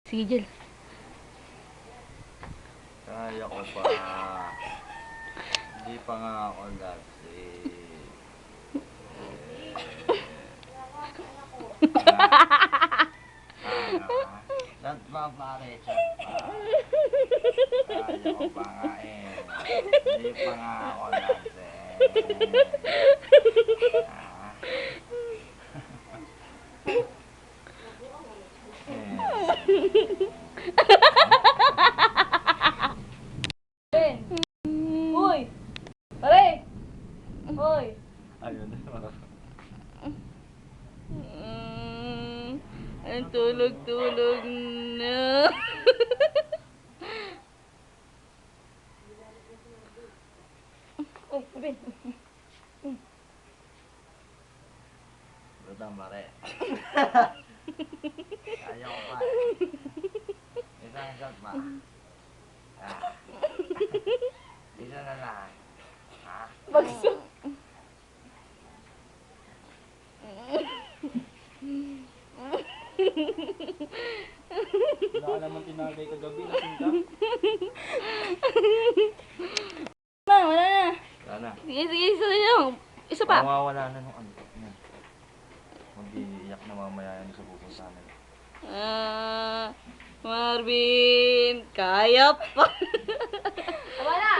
Sige, Jel. Kaya ko pa. Hindi pa nga ako lasing. Chat pa pare, chat pa. Kaya ko pa nga eh. Hindi pa nga ako lasing. Uy! Pare! Uy! Ayun. Ang tulog-tulog na. Uy, Ruben. Lutang pare. Kaya ko pa. Isang shot pa. Isa na lang. Ha? Bagsak. Wala ka naman tinagay kagabi, lasing ka. Wala na. Wala na. Sige, sige, isa lang. Isa pa. Mawawala na nung ano. Mag-iiyak na mamaya yan sa pupunta namin. Marvin, kaya pa. Wala!